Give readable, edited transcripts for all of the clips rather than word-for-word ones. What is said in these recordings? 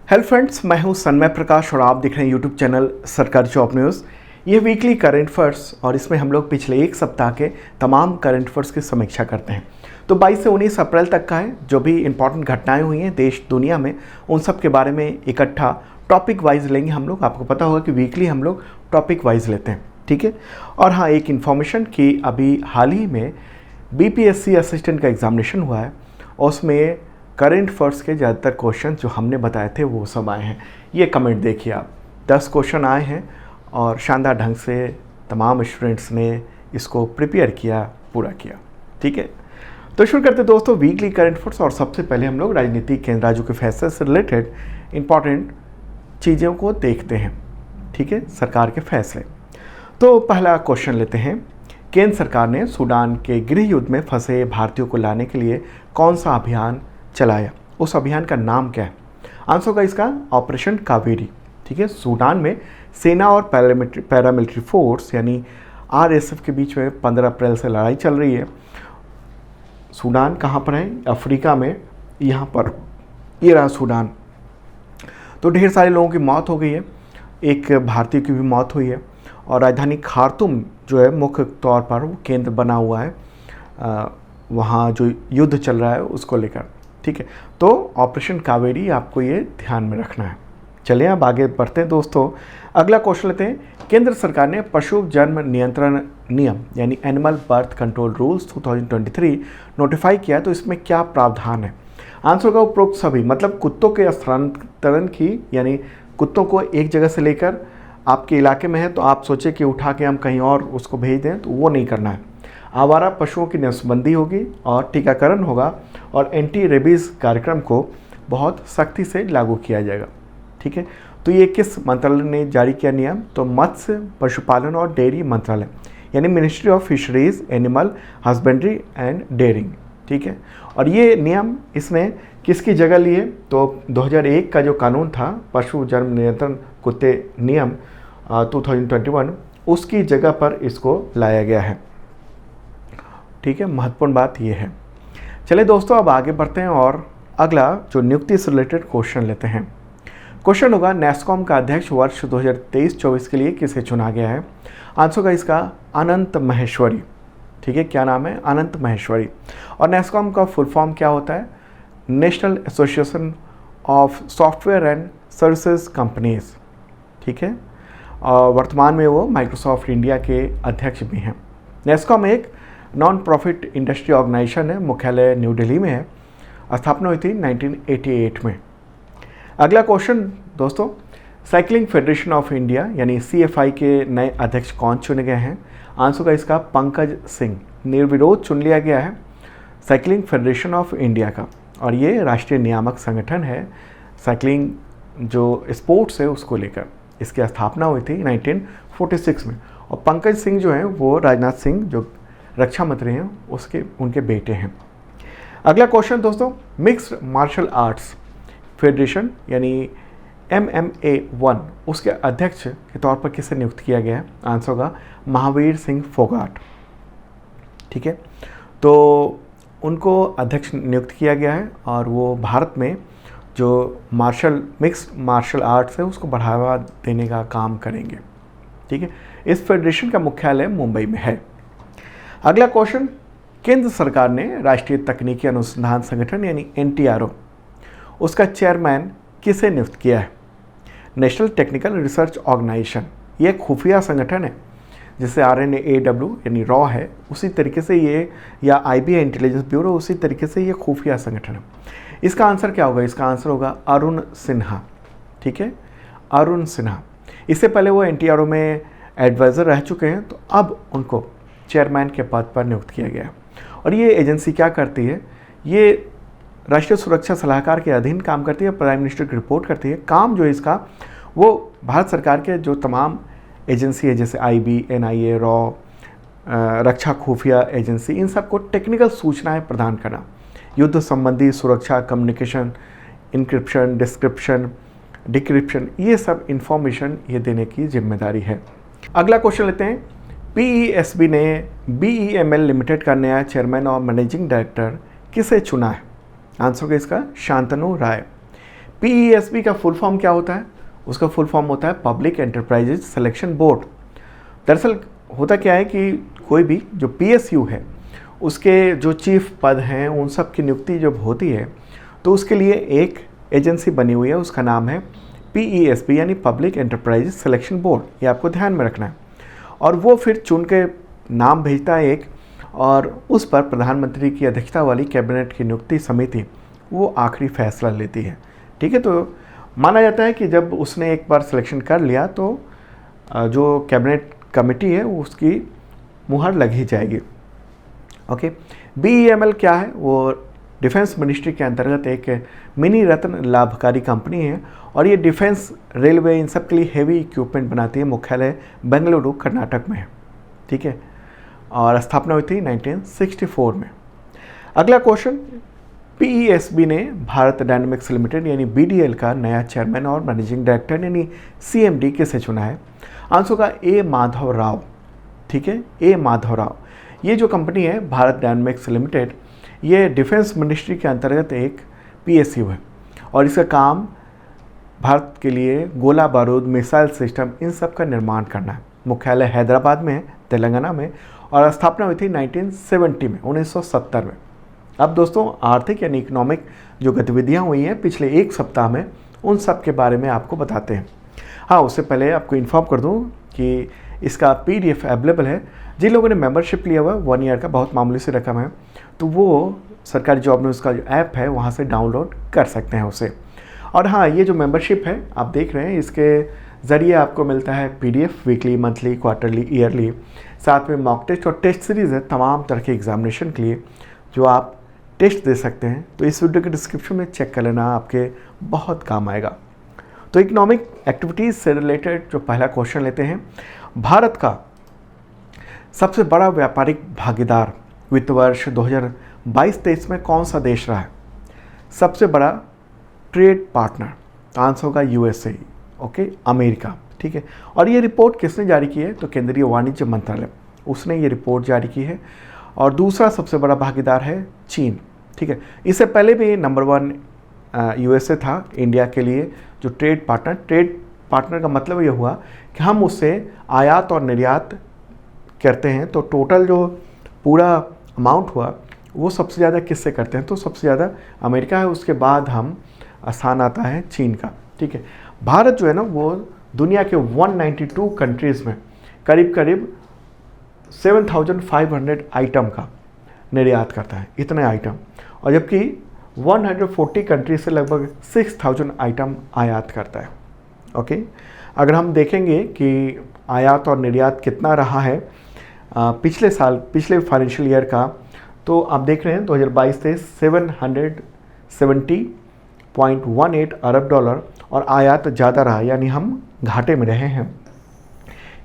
Hello friends, मैं हूं सन्मय प्रकाश और आप देख रहे हैं यूट्यूब चैनल सरकारी जॉब न्यूज़। ये वीकली करंट अफेयर्स और इसमें हम लोग पिछले एक सप्ताह के तमाम करंट अफेयर्स की समीक्षा करते हैं। तो 22 से 19 अप्रैल तक का है, जो भी इंपॉर्टेंट घटनाएं हुई हैं देश दुनिया में, उन सब के बारे में इकट्ठा टॉपिक वाइज लेंगे हम लोग। आपको पता होगा कि वीकली हम लोग टॉपिक वाइज लेते हैं, ठीक है। और हाँ, एक इन्फॉर्मेशन कि अभी हाल ही में BPSC असिस्टेंट का एग्जामिनेशन हुआ है और उसमें करंट अफेयर्स के ज़्यादातर क्वेश्चन जो हमने बताए थे वो सब आए हैं। ये कमेंट देखिए आप, 10 क्वेश्चन आए हैं और शानदार ढंग से तमाम स्टूडेंट्स ने इसको प्रिपेयर किया, पूरा किया, ठीक है। तो शुरू करते दोस्तों वीकली करंट अफेयर्स। और सबसे पहले हम लोग राजनीतिक केंद्र राज्यों के फैसले से रिलेटेड इंपॉर्टेंट चीज़ों को देखते हैं, ठीक है, सरकार के फैसले। तो पहला क्वेश्चन लेते हैं। केंद्र सरकार ने सूडान के गृह युद्ध में फंसे भारतीयों को लाने के लिए कौन सा अभियान चलाया? उस अभियान का नाम क्या है? आंसर होगा इसका ऑपरेशन कावेरी, ठीक है। सूडान में सेना और पैरामिलिट्री फोर्स यानी RSF के बीच में 15 अप्रैल से लड़ाई चल रही है। सूडान कहाँ पर है? अफ्रीका में, यहाँ पर ये रहा सूडान। तो ढेर सारे लोगों की मौत हो गई है, एक भारतीय की भी मौत हुई है। और राजधानी खार्तूम जो है मुख्य तौर पर वो केंद्र बना हुआ है, वहाँ जो युद्ध चल रहा है उसको लेकर, ठीक है। तो ऑपरेशन कावेरी आपको ये ध्यान में रखना है। चलिए अब आगे बढ़ते हैं दोस्तों। अगला क्वेश्चन लेते हैं। केंद्र सरकार ने पशु जन्म नियंत्रण नियम यानी animal birth control rules 2023 notify किया, तो इसमें क्या प्रावधान है? आंसर होगा उपरोक्त सभी, मतलब कुत्तों के स्थानांतरण की, यानी कुत्तों को एक जगह से लेकर आपके इलाके में है तो आप सोचे कि उठा के हम कहीं और उसको भेज दें, तो वो नहीं करना है। आवारा पशुओं की नसबंदी होगी और टीकाकरण होगा और एंटी रेबीज़ कार्यक्रम को बहुत सख्ती से लागू किया जाएगा, ठीक है। तो ये किस मंत्रालय ने जारी किया नियम? तो मत्स्य पशुपालन और डेयरी मंत्रालय यानी ministry of fisheries, animal husbandry and dairying, ठीक है। और ये नियम इसने किसकी जगह लिए? तो 2001 का जो कानून था पशु जन्म नियंत्रण कुत्ते नियम 2021, उसकी जगह पर इसको लाया गया है, ठीक है। महत्वपूर्ण बात यह है। चलिए दोस्तों अब आगे बढ़ते हैं और अगला जो नियुक्ति से रिलेटेड क्वेश्चन लेते हैं। क्वेश्चन होगा नैस्कॉम का अध्यक्ष वर्ष 2023-24 के लिए किसे चुना गया है? आंसर होगा इसका अनंत महेश्वरी, ठीक है। क्या नाम है? अनंत महेश्वरी। और नैस्कॉम का फुल फॉर्म क्या होता है? National association of software and services companies, ठीक है। और वर्तमान में वो माइक्रोसॉफ्ट इंडिया के अध्यक्ष भी हैं। नैस्कॉम एक नॉन प्रॉफिट इंडस्ट्री ऑर्गेनाइजेशन है, मुख्यालय न्यू दिल्ली में है, स्थापना हुई थी 1988 में। अगला क्वेश्चन दोस्तों, साइकिलिंग फेडरेशन ऑफ इंडिया यानी CFI के नए अध्यक्ष कौन चुने गए हैं? आंसर का इसका पंकज सिंह निर्विरोध चुन लिया गया है साइकिलिंग फेडरेशन ऑफ इंडिया का। और ये राष्ट्रीय नियामक संगठन है साइकिलिंग जो स्पोर्ट्स है उसको लेकर। इसकी स्थापना हुई थी 1946 में। और पंकज सिंह जो हैं वो राजनाथ सिंह जो रक्षा मंत्री हैं उनके बेटे हैं। अगला क्वेश्चन दोस्तों, मिक्स्ड मार्शल आर्ट्स फेडरेशन यानी MMA1 उसके अध्यक्ष के तौर पर किसे नियुक्त किया गया है? आंसर होगा महावीर सिंह फोगाट, ठीक है। तो उनको अध्यक्ष नियुक्त किया गया है और वो भारत में जो मिक्स्ड मार्शल आर्ट्स है उसको बढ़ावा देने का काम करेंगे, ठीक है। इस फेडरेशन का मुख्यालय मुंबई में है। अगला क्वेश्चन, केंद्र सरकार ने राष्ट्रीय तकनीकी अनुसंधान संगठन यानी NTRO उसका चेयरमैन किसे नियुक्त किया है? नेशनल टेक्निकल रिसर्च ऑर्गेनाइजेशन, ये एक खुफिया संगठन है जिसे RNAW यानी रॉ है, उसी तरीके से ये, या IBI इंटेलिजेंस ब्यूरो, उसी तरीके से ये खुफिया संगठन है। इसका आंसर क्या होगा? इसका आंसर होगा अरुण सिन्हा, ठीक है, अरुण सिन्हा। इससे पहले वो NTRO में एडवाइज़र रह चुके हैं, तो अब उनको चेयरमैन के पद पर नियुक्त किया गया। और ये एजेंसी क्या करती है? ये राष्ट्रीय सुरक्षा सलाहकार के अधीन काम करती है, प्राइम मिनिस्टर की रिपोर्ट करती है। काम जो है इसका वो भारत सरकार के जो तमाम एजेंसी है जैसे IB, NIA, रॉ, रक्षा खुफिया एजेंसी, इन सबको टेक्निकल सूचनाएं प्रदान करना, युद्ध संबंधी सुरक्षा, कम्युनिकेशन, इंक्रिप्शन, डिक्रिप्शन, ये सब इंफॉर्मेशन ये देने की जिम्मेदारी है। अगला क्वेश्चन लेते हैं। PESB ने BEML लिमिटेड का नया चेयरमैन और मैनेजिंग डायरेक्टर किसे चुना है? आंसर होगा इसका शांतनु राय। PESB का फुल फॉर्म क्या होता है? उसका फुल फॉर्म होता है पब्लिक एंटरप्राइजेज सिलेक्शन बोर्ड। दरअसल होता क्या है कि कोई भी जो PSU है उसके जो चीफ पद हैं उन सब की नियुक्ति जब होती है तो उसके लिए एक एजेंसी बनी हुई है, उसका नाम है PESB यानी पब्लिक एंटरप्राइजेज सिलेक्शन बोर्ड। ये आपको ध्यान में रखना है। और वो फिर चुन के नाम भेजता है एक, और उस पर प्रधानमंत्री की अध्यक्षता वाली कैबिनेट की नियुक्ति समिति वो आखिरी फैसला लेती है। ठीक है, तो माना जाता है कि जब उसने एक बार सिलेक्शन कर लिया तो जो कैबिनेट कमेटी है उसकी मुहर लग ही जाएगी। ओके, BEML क्या है? वो डिफेंस मिनिस्ट्री के अंतर्गत एक मिनी रत्न लाभकारी कंपनी है और ये डिफेंस, रेलवे, इन सब के लिए हेवी इक्विपमेंट बनाती है। मुख्यालय बेंगलुरु कर्नाटक में है। ठीक है, और स्थापना हुई थी 1964 में। अगला क्वेश्चन, PESB ने भारत डायनामिक्स लिमिटेड यानी BDL का नया चेयरमैन और मैनेजिंग डायरेक्टर यानी CMD किसे चुना है? आंसर का A. माधव राव। ठीक है, A. माधव राव। ये जो कंपनी है भारत डायनामिक्स लिमिटेड, ये डिफेंस मिनिस्ट्री के अंतर्गत एक PSU है और इसका काम भारत के लिए गोला बारूद, मिसाइल सिस्टम, इन सब का निर्माण करना है। मुख्यालय हैदराबाद में है, तेलंगाना में, और स्थापना हुई थी 1970 में, 1970 में। अब दोस्तों आर्थिक यानी इकोनॉमिक जो गतिविधियां हुई हैं पिछले एक सप्ताह में, उन सब के बारे में आपको बताते हैं। हाँ, उससे पहले आपको इन्फॉर्म कर दूं कि इसका PDF अवेलेबल है। जिन लोगों ने मेंबरशिप लिया हुआ है 1 ईयर का, बहुत मामूली सी रकम है, तो वो सरकारी जॉब न्यूज़ का जो ऐप है वहाँ से डाउनलोड कर सकते हैं उसे। और हाँ, ये जो मेंबरशिप है आप देख रहे हैं, इसके ज़रिए आपको मिलता है PDF weekly, monthly, quarterly, yearly, साथ में मॉक टेस्ट और टेस्ट सीरीज़ है तमाम तरह के एग्जामिनेशन के लिए जो आप टेस्ट दे सकते हैं। तो इस वीडियो के डिस्क्रिप्शन में चेक कर लेना, आपके बहुत काम आएगा। तो इकोनॉमिक एक्टिविटीज़ से रिलेटेड जो पहला क्वेश्चन लेते हैं, भारत का सबसे बड़ा व्यापारिक भागीदार वित्त वर्ष 2022-23 में कौन सा देश रहा है? सबसे बड़ा ट्रेड पार्टनर, तो आंसर होगा USA। Okay, America. ठीक है, और ये रिपोर्ट किसने जारी की है? तो केंद्रीय वाणिज्य मंत्रालय, उसने ये रिपोर्ट जारी की है। और दूसरा सबसे बड़ा भागीदार है चीन। ठीक है, इससे पहले भी नंबर 1 USA था इंडिया के लिए जो ट्रेड पार्टनर। ट्रेड पार्टनर का मतलब ये हुआ कि हम उससे आयात और निर्यात करते हैं, तो टोटल जो पूरा अमाउंट हुआ वो सबसे ज़्यादा किससे करते हैं? तो सबसे ज़्यादा अमेरिका है, उसके बाद हम स्थान आता है चीन का। ठीक है, भारत जो है ना वो दुनिया के 192 कंट्रीज़ में करीब करीब 7,500 आइटम का निर्यात करता है, इतने आइटम, और जबकि 140 कंट्री से लगभग 6,000 आइटम आयात करता है। ओके, अगर हम देखेंगे कि आयात और निर्यात कितना रहा है पिछले साल, पिछले फाइनेंशियल ईयर का, तो आप देख रहे हैं 2022-23 $770.18 अरब डॉलर, और आयात ज़्यादा रहा यानी हम घाटे में रहे हैं,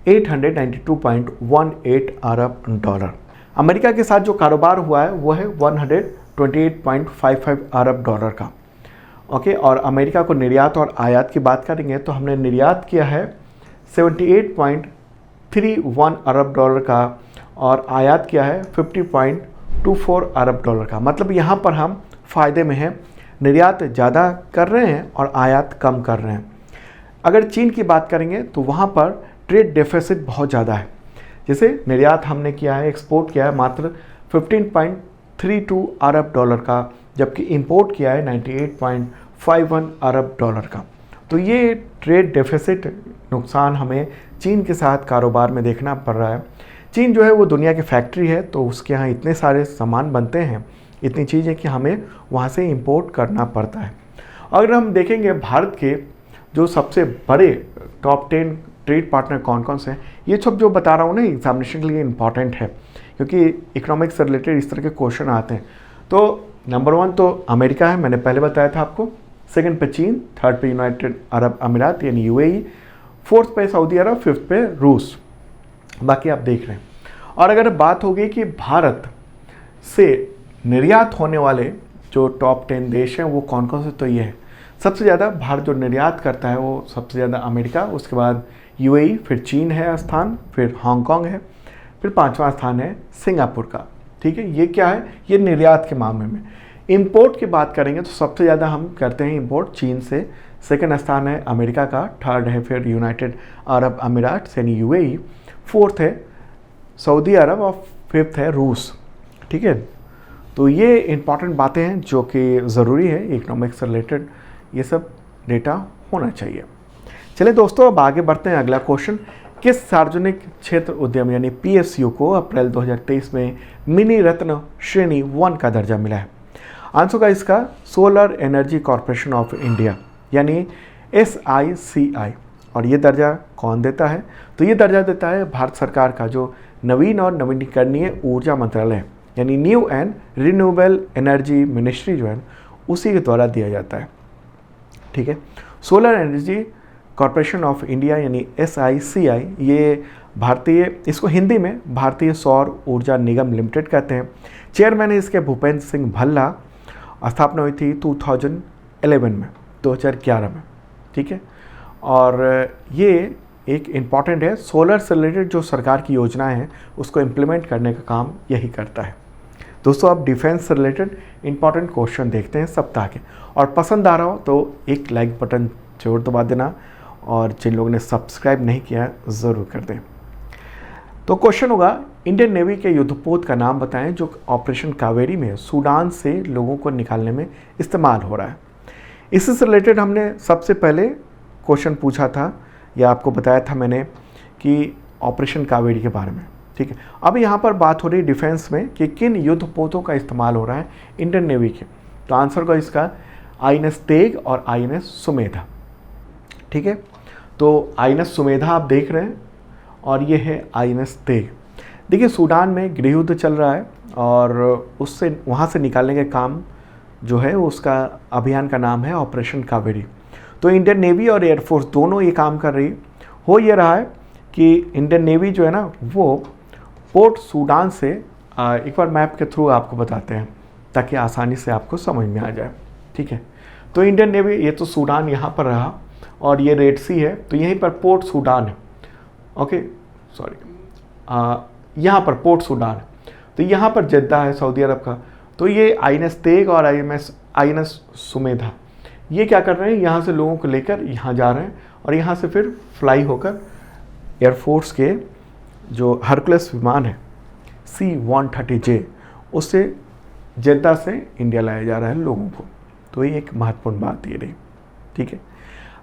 892.18 अरब डॉलर। अमेरिका के साथ जो कारोबार हुआ है वो है 128.55 अरब डॉलर का। ओके, और अमेरिका को निर्यात और आयात की बात करेंगे तो हमने निर्यात किया है 78.31 अरब डॉलर का और आयात किया है 50.24 अरब डॉलर का। मतलब यहाँ पर हम फ़ायदे में हैं, निर्यात ज़्यादा कर रहे हैं और आयात कम कर रहे हैं। अगर चीन की बात करेंगे तो वहाँ पर ट्रेड डेफिसिट बहुत ज़्यादा है। जैसे निर्यात हमने किया है, एक्सपोर्ट किया है मात्र 15.32 अरब डॉलर का, जबकि इंपोर्ट किया है 98.51 अरब डॉलर का। तो ये ट्रेड डेफिसिट नुकसान हमें चीन के साथ कारोबार में देखना पड़ रहा है। चीन जो है वो दुनिया की फैक्ट्री है, तो उसके यहाँ इतने सारे सामान बनते हैं, इतनी चीज़ें कि हमें वहाँ से इंपोर्ट करना पड़ता है। अगर हम देखेंगे भारत के जो सबसे बड़े टॉप 10 ट्रेड पार्टनर कौन कौन से हैं, ये सब जो बता रहा हूँ ना एग्जामिनेशन के लिए इंपॉर्टेंट है, क्योंकि इकोनॉमिक्स से रिलेटेड इस तरह के क्वेश्चन आते हैं। तो नंबर 1 तो अमेरिका है, मैंने पहले बताया था आपको। सेकंड पे चीन, थर्ड पे यूनाइटेड अरब अमीरात यानी UAE, फोर्थ पे सऊदी अरब, फिफ्थ पे रूस। बाकी आप देख रहे हैं। और अगर बात होगी कि भारत से निर्यात होने वाले जो टॉप 10 देश हैं वो कौन कौन से, तो ये है सबसे ज़्यादा भारत जो निर्यात करता है वो सबसे ज़्यादा अमेरिका, उसके बाद UAE, फिर चीन है स्थान, फिर हांगकांग है, फिर 5वां स्थान है सिंगापुर का। ठीक है, ये क्या है? ये निर्यात के मामले में। इंपोर्ट की बात करेंगे तो सबसे ज़्यादा हम करते हैं इंपोर्ट चीन से, सेकंड स्थान है अमेरिका का, थर्ड है फिर यूनाइटेड अरब अमीरात यानी यूएई, फोर्थ है सऊदी अरब और फिफ्थ है रूस। ठीक है, तो ये इंपॉर्टेंट बातें हैं जो कि ज़रूरी है इकोनॉमिक्स से रिलेटेड, ये सब डेटा होना चाहिए। चलिए दोस्तों अब आगे बढ़ते हैं। अगला क्वेश्चन, किस सार्वजनिक क्षेत्र उद्यम यानी पीएसयू को अप्रैल 2023 में मिनी रत्न श्रेणी 1 का दर्जा मिला है? आंसर का इसका solar energy corporation of India यानी SICI। और ये दर्जा कौन देता है? तो ये दर्जा देता है भारत सरकार का जो नवीन और नवीनीकरणीय ऊर्जा मंत्रालय यानी new and renewable energy ministry जो है उसी के द्वारा दिया जाता है। ठीक है, solar energy corporation of India यानी SICI ये भारतीय, इसको हिंदी में भारतीय सौर ऊर्जा निगम लिमिटेड कहते हैं। चेयरमैन है इसके भूपेंद्र सिंह भल्ला। स्थापना हुई थी 2011 में, 2011 में। ठीक है, और ये एक इम्पॉर्टेंट है, सोलर से रिलेटेड जो सरकार की योजनाएं हैं उसको इम्प्लीमेंट करने का काम यही करता है। दोस्तों अब डिफेंस से रिलेटेड इंपॉर्टेंट क्वेश्चन देखते हैं सप्ताह के, और पसंद आ रहा हो तो एक लाइक बटन जरूर दबा देना, और जिन लोगों ने सब्सक्राइब नहीं किया ज़रूर कर दें। तो क्वेश्चन होगा, इंडियन नेवी के युद्धपोत का नाम बताएं जो ऑपरेशन कावेरी में सूडान से लोगों को निकालने में इस्तेमाल हो रहा है। इससे रिलेटेड हमने सबसे पहले क्वेश्चन पूछा था या आपको बताया था मैंने कि ऑपरेशन कावेरी के बारे में। ठीक है, अब यहाँ पर बात हो रही डिफेंस में कि किन युद्धपोतों का इस्तेमाल हो रहा है इंडियन नेवी के। तो आंसर का इसका INS तेग और INS सुमेधा। ठीक है, तो INS सुमेधा आप देख रहे हैं और ये है INS तेग। देखिए सूडान में गृह युद्ध चल रहा है और उससे वहाँ से निकालने के काम जो है उसका अभियान का नाम है ऑपरेशन कावेरी। तो इंडियन नेवी और एयरफोर्स दोनों ये काम कर रही। हो ये रहा है कि इंडियन नेवी जो है ना वो पोर्ट सूडान से, एक बार मैप के थ्रू आपको बताते हैं ताकि आसानी से आपको समझ में आ जाए। ठीक है, तो इंडियन नेवी, ये तो सूडान यहाँ पर रहा और ये रेड सी है, तो यहीं पर पोर्ट सूडान है। ओके सॉरी, यहाँ पर पोर्ट सूडान है, तो यहाँ पर जद्दा है सऊदी अरब का। तो ये INS तेग और INS सुमेधा ये क्या कर रहे हैं, यहाँ से लोगों को लेकर यहाँ जा रहे हैं और यहाँ से फिर फ्लाई होकर एयरफोर्स के जो हरकुलस विमान है C-130J उससे जद्दा से इंडिया लाया जा रहा है लोगों को। तो ये एक महत्वपूर्ण बात ये रही। ठीक है,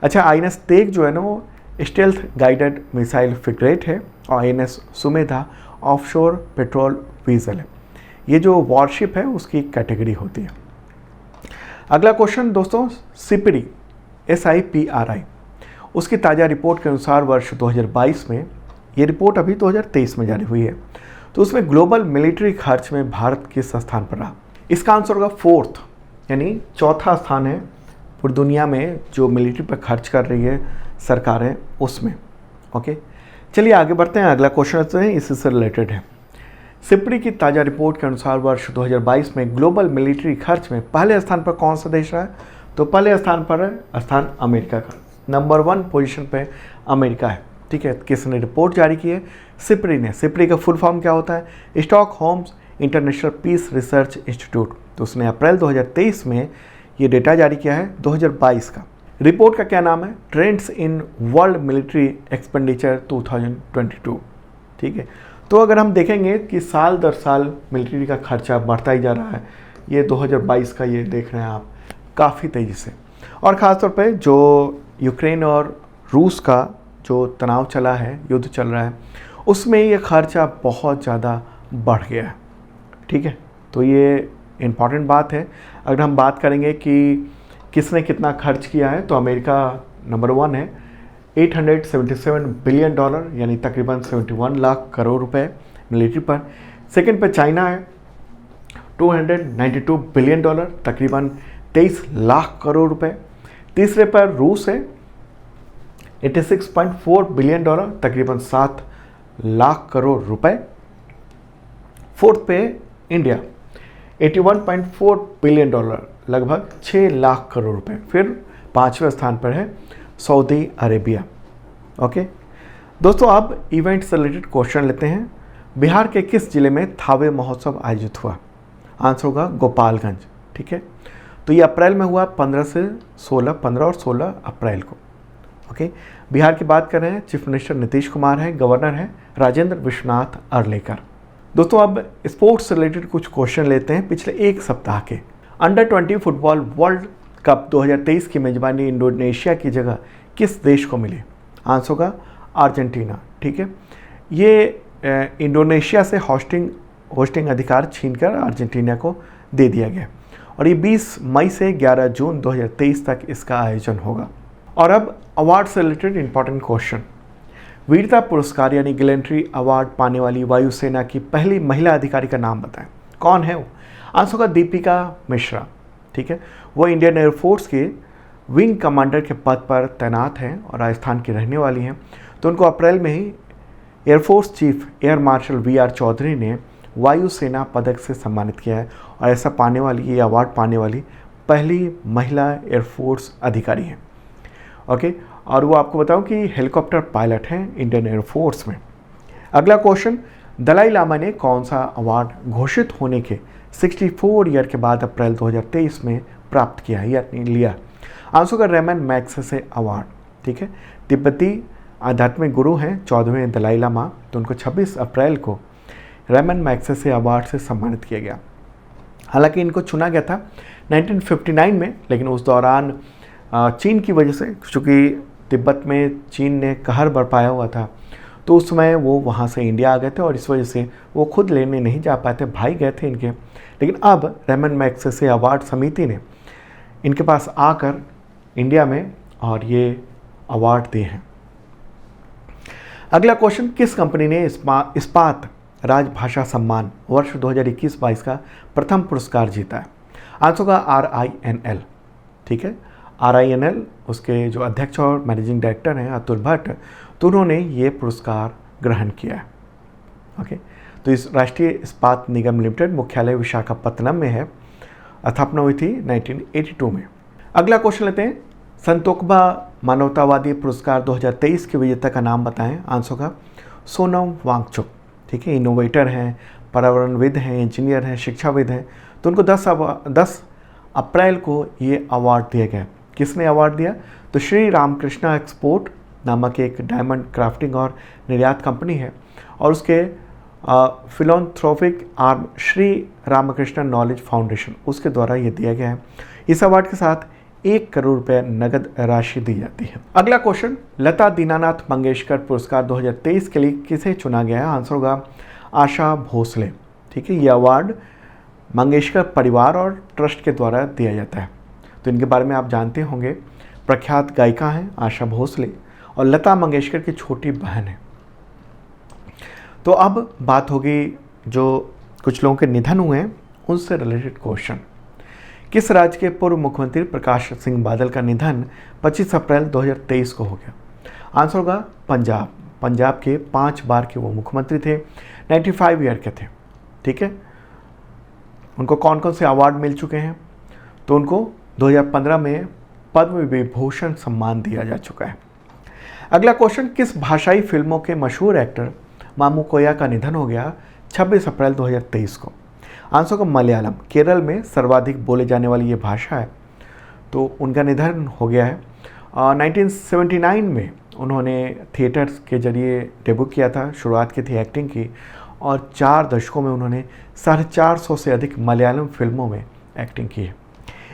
अच्छा INS तेग जो है ना वो स्टेल्थ गाइडेड मिसाइल फ्रिगेट है और INS सुमेधा ऑफशोर पेट्रोल वीजल है। ये जो वॉरशिप है उसकी कैटेगरी होती है। अगला क्वेश्चन दोस्तों, सिपरी SIPRI उसकी ताज़ा रिपोर्ट के अनुसार वर्ष 2022 में, ये रिपोर्ट अभी 2023 में जारी हुई है, तो उसमें ग्लोबल मिलिट्री खर्च में भारत किस स्थान पर रहा? इसका आंसर होगा फोर्थ यानी चौथा स्थान है पूरी दुनिया में जो मिलिट्री पर खर्च कर रही है सरकारें उसमें। ओके चलिए आगे बढ़ते हैं। अगला क्वेश्चन है इसी से रिलेटेड है। सिपरी की ताज़ा रिपोर्ट के अनुसार वर्ष 2022 में ग्लोबल मिलिट्री खर्च में पहले स्थान पर कौन सा देश रहा है? तो पहले स्थान पर है स्थान अमेरिका का, नंबर 1 पोजीशन पे अमेरिका है। ठीक है, किसने रिपोर्ट जारी की है? सिपरी ने। सिपरी का फुल फॉर्म क्या होता है? स्टॉकहोम्स इंटरनेशनल पीस रिसर्च इंस्टीट्यूट। तो उसने अप्रैल 2023 में ये डेटा जारी किया है 2022 का। रिपोर्ट का क्या नाम है? Trends in world military expenditure 2022। ठीक है, तो अगर हम देखेंगे कि साल दर साल मिलिट्री का खर्चा बढ़ता ही जा रहा है, ये 2022 का ये देख रहे हैं आप काफ़ी तेज़ी से, और ख़ासतौर पे जो यूक्रेन और रूस का जो तनाव चला है, युद्ध चल रहा है, उसमें ये खर्चा बहुत ज़्यादा बढ़ गया है। ठीक है, तो ये इम्पॉर्टेंट बात है। अगर हम बात करेंगे कि किसने कितना खर्च किया है, तो अमेरिका नंबर 1 है, $877 बिलियन यानी तकरीबन 71 लाख करोड़ रुपए मिलिट्री पर। सेकंड पे चाइना है, $292 बिलियन तकरीबन 23 लाख करोड़ रुपए। तीसरे पर रूस है, 86.4 बिलियन तकरीबन 7 लाख करोड़ रुपए। फोर्थ पे इंडिया, 81.4 बिलियन लगभग 6 लाख करोड़ रुपए। फिर पांचवें स्थान पर है सऊदी अरेबिया। ओके दोस्तों, अब इवेंट से रिलेटेड क्वेश्चन लेते हैं। बिहार के किस जिले में थावे महोत्सव आयोजित हुआ? आंसर होगा गोपालगंज। ठीक है। तो ये अप्रैल में हुआ 15 और 16 अप्रैल को। ओके, बिहार की बात कर रहे हैं, चीफ मिनिस्टर नीतीश कुमार है, गवर्नर है राजेंद्र विश्वनाथ अर्लेकर। दोस्तों अब स्पोर्ट्स से रिलेटेड कुछ क्वेश्चन लेते हैं पिछले एक सप्ताह के। अंडर 20 फुटबॉल वर्ल्ड कप 2023 की मेजबानी इंडोनेशिया की जगह किस देश को मिली? आंसर होगा अर्जेंटीना। ठीक है, ये इंडोनेशिया से होस्टिंग अधिकार छीनकर अर्जेंटीना को दे दिया गया और ये 20 मई से 11 जून 2023 तक इसका आयोजन होगा। और अब अवार्ड से रिलेटेड इंपॉर्टेंट क्वेश्चन। वीरता पुरस्कार यानी गैलेंट्री अवार्ड पाने वाली वायुसेना की पहली महिला अधिकारी का नाम बताएं, कौन है वो? आंसर होगा दीपिका मिश्रा। ठीक है, वो इंडियन एयरफोर्स के विंग कमांडर के पद पर तैनात हैं और राजस्थान की रहने वाली हैं। तो उनको अप्रैल में ही air force chief air marshal VR Chaudhari ने वायुसेना पदक से सम्मानित किया है और ऐसा पाने वाली, ये अवार्ड पाने वाली पहली महिला एयरफोर्स अधिकारी हैं। ओके, और वो आपको बताऊं कि हेलीकॉप्टर पायलट हैं इंडियन एयरफोर्स में। अगला क्वेश्चन, दलाई लामा ने कौन सा अवार्ड घोषित होने के 64 ईयर के बाद अप्रैल 2023 में प्राप्त किया है यानी लिया? आंसर का रमन मैग्सेसे अवार्ड। ठीक है, तिब्बती आध्यात्मिक गुरु हैं 14वें दलाई लामा, तो उनको 26 अप्रैल को रमन मैग्सेसे अवार्ड से सम्मानित किया गया। हालांकि इनको चुना गया था 1959 में, लेकिन उस दौरान चीन की वजह से, चूँकि तिब्बत में चीन ने कहर बरपाया हुआ था, तो उस समय वो वहाँ से इंडिया आ गए थे और इस वजह से वो खुद लेने नहीं जा पाए थे, भाई गए थे इनके। लेकिन अब रमन मैग्सेसे अवार्ड समिति ने इनके पास आकर इंडिया में और ये अवार्ड दिए हैं। अगला क्वेश्चन, किस कंपनी ने इस्पात राजभाषा सम्मान वर्ष 2021-22 का प्रथम पुरस्कार जीता है? आंसर होगा RINL। ठीक है, RINL, उसके जो अध्यक्ष और मैनेजिंग डायरेक्टर हैं अतुल भट्ट, तो उन्होंने ये पुरस्कार ग्रहण किया है। ओके, तो इस राष्ट्रीय इस्पात निगम लिमिटेड मुख्यालय विशाखापत्तनम में है, स्थापना हुई थी 1982 में। अगला क्वेश्चन लेते हैं, संतोकबा मानवतावादी पुरस्कार 2023 के विजेता का नाम बताएं? आंसर होगा सोनम वांगचुक। ठीक है, इनोवेटर हैं, पर्यावरणविद हैं, इंजीनियर हैं, शिक्षाविद हैं, तो उनको 10 अप्रैल को ये अवार्ड दिया गया। किसने अवार्ड दिया? तो श्री रामकृष्णा एक्सपोर्ट नामक एक डायमंड क्राफ्टिंग और निर्यात कंपनी है और उसके philanthropic arm Shri Ramakrishna knowledge foundation, उसके द्वारा ये दिया गया है। इस अवार्ड के साथ 1 करोड़ रुपये नगद राशि दी जाती है। अगला क्वेश्चन, लता दीनानाथ मंगेशकर पुरस्कार 2023 के लिए किसे चुना गया है? आंसर होगा आशा भोसले। ठीक है, ये अवार्ड मंगेशकर परिवार और ट्रस्ट के द्वारा दिया जाता है। तो इनके बारे में आप जानते होंगे, प्रख्यात गायिका हैं आशा भोसले और लता मंगेशकर की छोटी बहन है। तो अब बात होगी जो कुछ लोगों के निधन हुए हैं उनसे रिलेटेड क्वेश्चन। किस राज्य के पूर्व मुख्यमंत्री प्रकाश सिंह बादल का निधन 25 अप्रैल 2023 को हो गया? आंसर होगा पंजाब। पंजाब के 5 बार के वो मुख्यमंत्री थे, 95 ईयर के थे। ठीक है, उनको कौन कौन से अवार्ड मिल चुके हैं? तो उनको 2015 में पद्म विभूषण सम्मान दिया जा चुका है। अगला क्वेश्चन, किस भाषाई फिल्मों के मशहूर एक्टर मामू कोया का निधन हो गया 26 अप्रैल 2023 को? आंसर का मलयालम। केरल में सर्वाधिक बोले जाने वाली ये भाषा है, तो उनका निधन हो गया है। 1979 में उन्होंने थिएटर्स के जरिए डेब्यू किया था, शुरुआत की थी एक्टिंग की और 4 दशकों में उन्होंने 450 से अधिक मलयालम फिल्मों में एक्टिंग की है।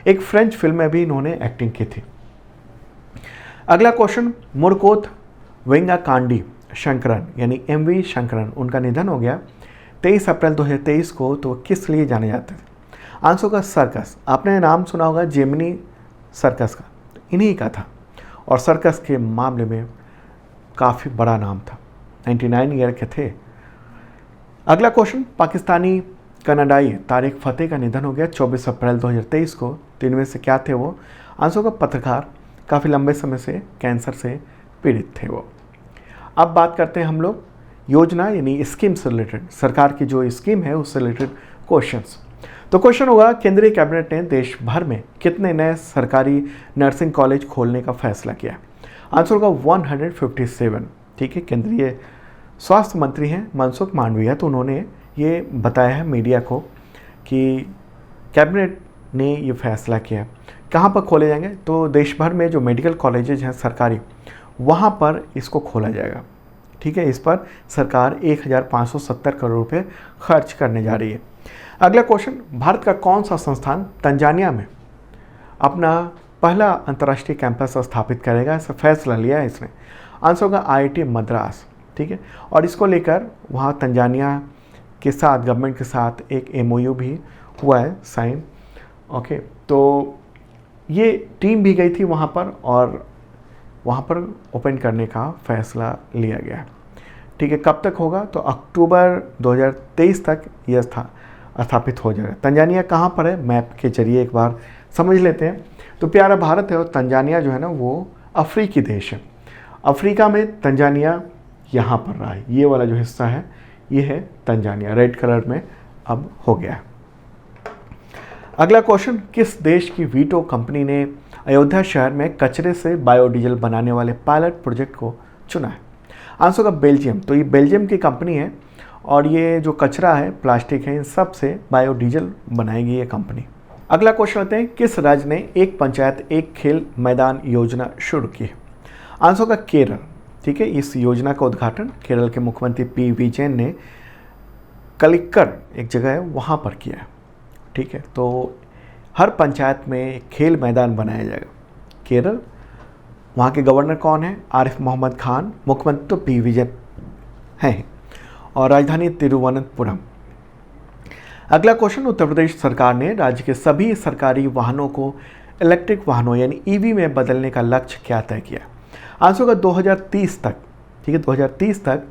एक फ्रेंच फिल्म में भी इन्होंने एक्टिंग की थी। अगला क्वेश्चन, मुरकोथ वेंगाकांडी शंकरन यानी MV शंकरन, उनका निधन हो गया 23 अप्रैल 2023 को, तो किस लिए जाने जाते थे? आंसर का सर्कस। आपने नाम सुना होगा जेमिनी सर्कस का, इन्हीं का था और सर्कस के मामले में काफ़ी बड़ा नाम था, 99 ईयर के थे। अगला क्वेश्चन, पाकिस्तानी कनाडाई तारिक फ़तेह का निधन हो गया 24 अप्रैल 2023 को। तो इनमें से क्या थे वो? आंसर का पत्रकार, काफ़ी लंबे समय से कैंसर से पीड़ित थे वो। अब बात करते हैं हम लोग योजना यानी स्कीम से रिलेटेड, सरकार की जो स्कीम है उससे रिलेटेड क्वेश्चंस। तो क्वेश्चन होगा, केंद्रीय कैबिनेट ने देश भर में कितने नए सरकारी नर्सिंग कॉलेज खोलने का फैसला किया? आंसर होगा 157। ठीक है, केंद्रीय स्वास्थ्य मंत्री हैं मनसुख मांडविया, तो उन्होंने ये बताया है मीडिया को कि कैबिनेट ने ये फैसला किया। कहाँ पर खोले जाएंगे? तो देश भर में जो मेडिकल कॉलेजेज हैं सरकारी, वहाँ पर इसको खोला जाएगा। ठीक है, इस पर सरकार 1570 करोड़ रुपये खर्च करने जा रही है। अगला क्वेश्चन, भारत का कौन सा संस्थान तंजानिया में अपना पहला अंतर्राष्ट्रीय कैंपस स्थापित करेगा? ऐसा फैसला लिया है इसने। आंसर होगा IIT मद्रास। ठीक है, और इसको लेकर वहाँ तंजानिया के साथ, गवर्नमेंट के साथ एक MOU भी हुआ है साइन। ओके, तो ये टीम भी गई थी वहाँ पर और वहाँ पर ओपन करने का फैसला लिया गया है। ठीक है, कब तक होगा? तो अक्टूबर 2023 तक यह स्थापित हो जाएगा। तंजानिया कहाँ पर है? मैप के जरिए एक बार समझ लेते हैं। तो प्यारा भारत है और तंजानिया जो है ना वो अफ्रीकी देश है। अफ्रीका में तंजानिया यहाँ पर रहा है, ये वाला जो हिस्सा है ये है तंजानिया, रेड कलर में अब हो गया है। अगला क्वेश्चन, किस देश की वीटो कंपनी ने अयोध्या शहर में कचरे से बायोडीजल बनाने वाले पायलट प्रोजेक्ट को चुना है? आंसर होगा बेल्जियम। तो ये बेल्जियम की कंपनी है और ये जो कचरा है, प्लास्टिक है, इन सब से बायोडीजल बनाएगी ये कंपनी। अगला क्वेश्चन लेते हैं, किस राज्य ने एक पंचायत एक खेल मैदान योजना शुरू की है? आंसर होगा केरल। ठीक है, इस योजना का उद्घाटन केरल के मुख्यमंत्री P. जैन ने कलिक्कर एक जगह है वहाँ पर किया है। ठीक है, तो हर पंचायत में एक खेल मैदान बनाया जाएगा। केरल, वहाँ के गवर्नर कौन है? आरिफ मोहम्मद खान। मुख्यमंत्री तो P. जैन हैं और राजधानी तिरुवनंतपुरम। अगला क्वेश्चन, उत्तर प्रदेश सरकार ने राज्य के सभी सरकारी वाहनों को इलेक्ट्रिक वाहनों यानी EV में बदलने का लक्ष्य क्या तय किया? आंसर होगा 2030 तक। ठीक है, 2030 तक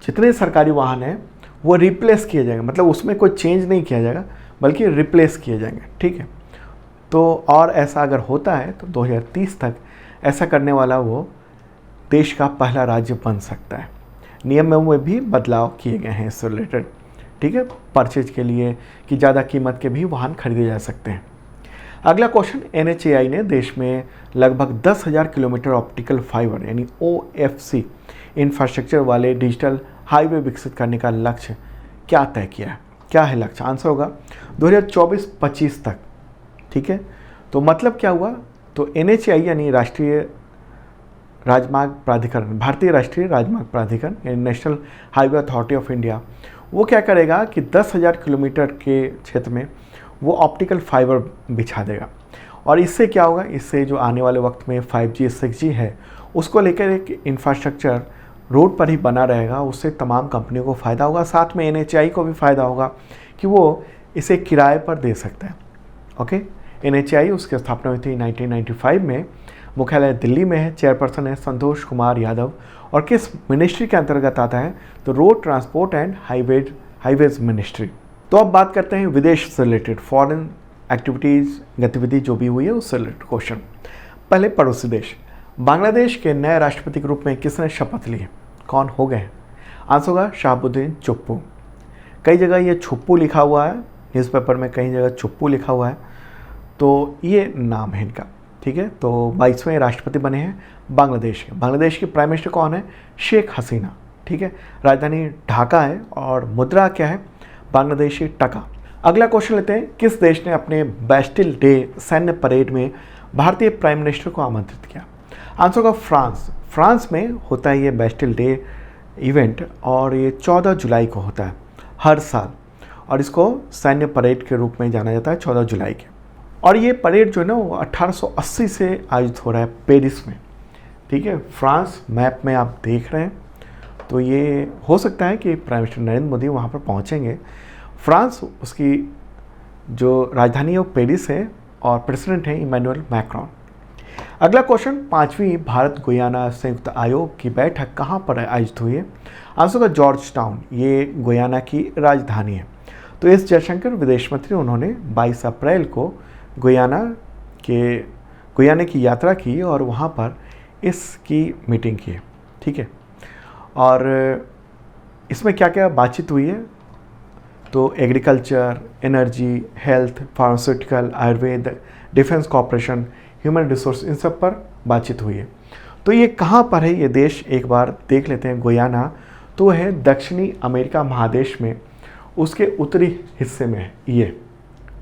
जितने सरकारी वाहन हैं वो रिप्लेस किए जाएंगे, मतलब उसमें कोई चेंज नहीं किया जाएगा बल्कि रिप्लेस किए जाएंगे। ठीक है, तो और ऐसा अगर होता है तो 2030 तक ऐसा करने वाला वो देश का पहला राज्य बन सकता है। नियमों में भी बदलाव किए गए हैं इससे रिलेटेड। ठीक है, परचेज के लिए कि ज़्यादा कीमत के भी वाहन खरीदे जा सकते हैं। अगला क्वेश्चन, NHAI ने देश में लगभग 10,000 किलोमीटर ऑप्टिकल फाइबर यानी OFC इंफ्रास्ट्रक्चर वाले डिजिटल हाईवे विकसित करने का लक्ष्य क्या तय किया है? क्या है लक्ष्य? आंसर होगा 2024-25 तक। ठीक है, तो मतलब क्या हुआ? तो NHAI यानी राष्ट्रीय राजमार्ग प्राधिकरण, भारतीय राष्ट्रीय राजमार्ग प्राधिकरण यानी national highway authority of India, वो क्या करेगा कि 10,000 किलोमीटर के क्षेत्र में वो ऑप्टिकल फाइबर बिछा देगा। और इससे क्या होगा? इससे जो आने वाले वक्त में 5G 6G है उसको लेकर एक इंफ्रास्ट्रक्चर रोड पर ही बना रहेगा। उससे तमाम कंपनियों को फ़ायदा होगा, साथ में NHAI को भी फ़ायदा होगा कि वो इसे किराए पर दे सकता है। ओके, NHAI उसकी स्थापना हुई थी 1995 में। मुख्यालय दिल्ली में है। चेयरपर्सन है संतोष कुमार यादव। और किस मिनिस्ट्री के अंतर्गत आता है? तो road transport and highways ministry. तो अब बात करते हैं विदेश से रिलेटेड, फॉरेन एक्टिविटीज़, गतिविधि जो भी हुई है उससे रिलेटेड क्वेश्चन। पहले पड़ोसी देश, बांग्लादेश के नए राष्ट्रपति के रूप में किसने शपथ ली? कौन हो गए? आंसर होगा शहाबुद्दीन चुप्पू। कई जगह ये छुप्पू लिखा हुआ है, न्यूज़पेपर में कई जगह चुप्पू लिखा हुआ है, तो ये नाम है इनका। ठीक है, तो 22वें राष्ट्रपति बने हैं बांग्लादेश के। बांग्लादेश की प्राइम मिनिस्टर कौन है? शेख हसीना। ठीक है, राजधानी ढाका है और मुद्रा क्या है? बांग्लादेशी टका। अगला क्वेश्चन लेते हैं, किस देश ने अपने बैस्टिल डे सैन्य परेड में भारतीय प्राइम मिनिस्टर को आमंत्रित किया? आंसर होगा फ्रांस। फ्रांस में होता है ये बैस्टिल डे इवेंट और ये 14 जुलाई को होता है हर साल, और इसको सैन्य परेड के रूप में जाना जाता है 14 जुलाई के। और ये परेड जो है ना वो 1880 से आयोजित हो रहा है पेरिस में। ठीक है, फ्रांस मैप में आप देख रहे हैं, तो ये हो सकता है कि प्राइम मिनिस्टर नरेंद्र मोदी वहाँ पर पहुँचेंगे। फ्रांस, उसकी जो राजधानी है वो पेरिस है और प्रेसिडेंट है इमैनुअल मैक्रोन। अगला क्वेश्चन, 5वीं भारत गुयाना संयुक्त आयोग की बैठक कहाँ पर आयोजित हुई है? आंसर होगा जॉर्ज टाउन। ये गुयाना की राजधानी है। तो एस जयशंकर विदेश मंत्री, उन्होंने 22 अप्रैल को गुयाना की यात्रा की और वहाँ पर इसकी मीटिंग की है। ठीक है, और इसमें क्या क्या बातचीत हुई है? तो agriculture, energy, health, pharmaceutical, Ayurveda, defence cooperation, human resource, इन सब पर बातचीत हुई है। तो ये कहाँ पर है ये देश? एक बार देख लेते हैं। गुयाना तो है दक्षिणी अमेरिका महादेश में, उसके उत्तरी हिस्से में है ये।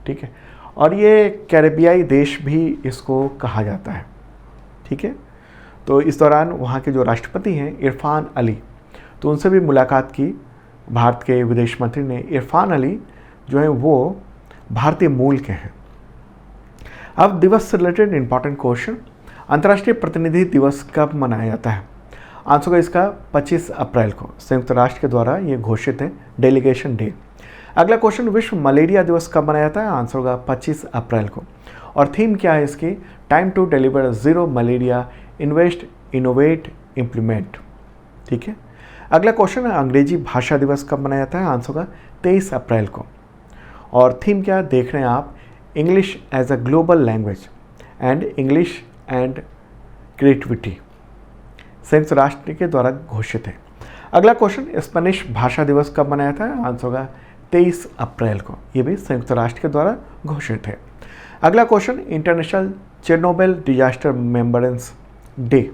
ठीक है, और ये कैरेबियाई देश भी इसको कहा जाता है। ठीक है, तो इस दौरान वहाँ के जो राष्ट्रपति हैं इरफान अली, तो उनसे भी मुलाकात की भारत के विदेश मंत्री ने। इरफान अली जो है वो भारतीय मूल के हैं। अब दिवस से रिलेटेड इंपॉर्टेंट क्वेश्चन, अंतर्राष्ट्रीय प्रतिनिधि दिवस कब मनाया जाता है? आंसर होगा इसका 25 अप्रैल को, संयुक्त राष्ट्र के द्वारा ये घोषित है, डेलीगेशन डे। अगला क्वेश्चन, विश्व मलेरिया दिवस कब मनाया जाता है? आंसर होगा 25 अप्रैल को। और थीम क्या है इसकी? Time to deliver zero malaria, invest, innovate, implement. ठीक है। अगला क्वेश्चन है, अंग्रेजी भाषा दिवस कब मनाया जाता है? आंसर होगा 23 अप्रैल को। और थीम क्या देख रहे हैं आप? English as a global language and English and creativity, संयुक्त राष्ट्र के द्वारा घोषित है। अगला क्वेश्चन, स्पेनिश भाषा दिवस कब मनाया था? आंसर होगा 23 अप्रैल को, ये भी संयुक्त राष्ट्र के द्वारा घोषित है। अगला question, international Chernobyl disaster remembrance day,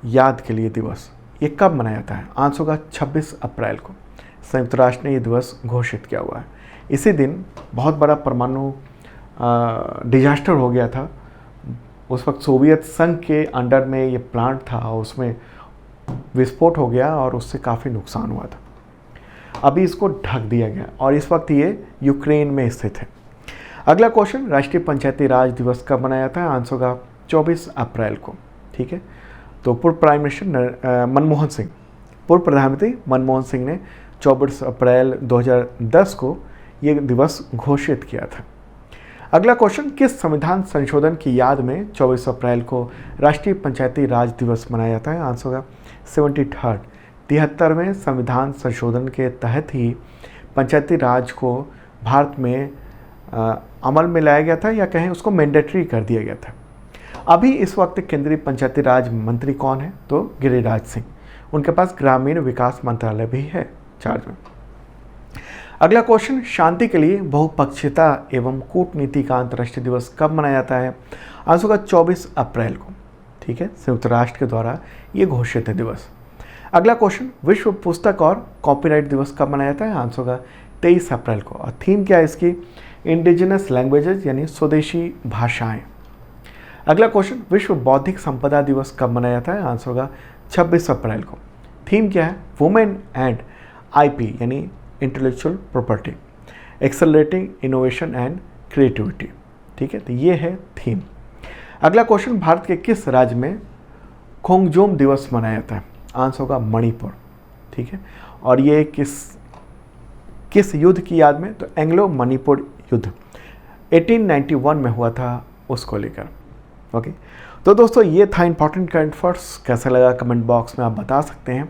याद के लिए दिवस, ये कब मनाया जाता है? आंसर होगा 26 अप्रैल को, संयुक्त राष्ट्र ने ये दिवस घोषित किया हुआ है। इसी दिन बहुत बड़ा परमाणु डिजास्टर हो गया था। उस वक्त सोवियत संघ के अंडर में ये प्लांट था, उसमें विस्फोट हो गया और उससे काफ़ी नुकसान हुआ था। अभी इसको ढक दिया गया और इस वक्त ये यूक्रेन में स्थित है। अगला क्वेश्चन, राष्ट्रीय पंचायती राज दिवस कब मनाया जाता है? आंसर होगा 24 अप्रैल को। ठीक है, तो पूर्व प्राइम मिनिस्टर मनमोहन सिंह, पूर्व प्रधानमंत्री मनमोहन सिंह ने 24 अप्रैल 2010 को ये दिवस घोषित किया था। अगला क्वेश्चन, किस संविधान संशोधन की याद में 24 अप्रैल को राष्ट्रीय पंचायती राज दिवस मनाया जाता है? आंसर होगा 73वें संविधान संशोधन के तहत ही पंचायती राज को भारत में अमल में लाया गया था, या कहें उसको मैंडेटरी कर दिया गया था। अभी इस वक्त केंद्रीय पंचायती राज मंत्री कौन है? तो गिरिराज सिंह। उनके पास ग्रामीण विकास मंत्रालय भी है चार्ज में। अगला क्वेश्चन, शांति के लिए बहुपक्षीयता एवं कूटनीति का अंतर्राष्ट्रीय दिवस कब मनाया जाता है? आंसर होगा 24 अप्रैल को। ठीक है, संयुक्त राष्ट्र के द्वारा ये घोषित है दिवस। अगला क्वेश्चन, विश्व पुस्तक और कॉपीराइट दिवस कब मनाया जाता है? आंसर होगा 23 अप्रैल को। और थीम क्या है इसकी? इंडिजिनस लैंग्वेजेज यानी स्वदेशी भाषाएं। अगला क्वेश्चन, विश्व बौद्धिक संपदा दिवस कब मनाया जाता है? आंसर होगा 26 अप्रैल को। थीम क्या है? वुमेन एंड आईपी यानी intellectual property, accelerating innovation and creativity. ठीक है, तो ये है थीम। अगला क्वेश्चन, भारत के किस राज्य में खोंगजोम दिवस मनाया जाता है? आंसर होगा मणिपुर। ठीक है, और ये किस युद्ध की याद में? तो एंग्लो मणिपुर युद्ध 1891 में हुआ था, उसको लेकर। ओके, तो दोस्तों ये था इंपॉर्टेंट करंट अफेयर्स। कैसा लगा कमेंट बॉक्स में आप बता सकते हैं।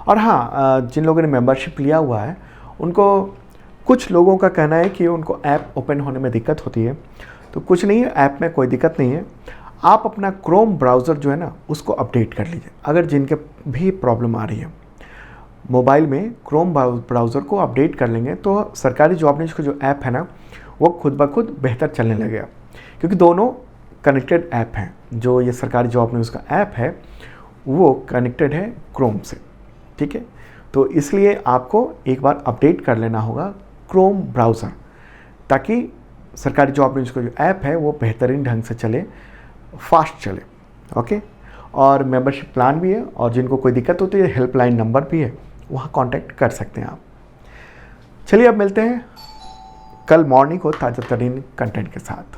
और हाँ, जिन लोगों ने मेंबरशिप लिया हुआ है उनको, कुछ लोगों का कहना है कि उनको ऐप ओपन होने में दिक्कत होती है, तो कुछ नहीं है, ऐप में कोई दिक्कत नहीं है। आप अपना क्रोम ब्राउज़र जो है ना उसको अपडेट कर लीजिए। अगर जिनके भी प्रॉब्लम आ रही है मोबाइल में, क्रोम ब्राउज़र को अपडेट कर लेंगे तो सरकारी जॉब न्यूज़ का जो ऐप है ना वो खुद ब खुद बेहतर चलने लगेगा, क्योंकि दोनों कनेक्टेड ऐप हैं। जो ये सरकारी जॉब न्यूज़ का ऐप है वो कनेक्टेड है क्रोम से। ठीक है, तो इसलिए आपको एक बार अपडेट कर लेना होगा क्रोम ब्राउज़र, ताकि सरकारी जॉब न्यूज़ का जो ऐप है वो बेहतरीन ढंग से चले, फास्ट चले। ओके, और मेंबरशिप प्लान भी है, और जिनको कोई दिक्कत होती है हेल्पलाइन नंबर भी है, वहाँ कांटेक्ट कर सकते हैं आप। चलिए अब मिलते हैं कल मॉर्निंग को ताज़ा तरीन कंटेंट के साथ।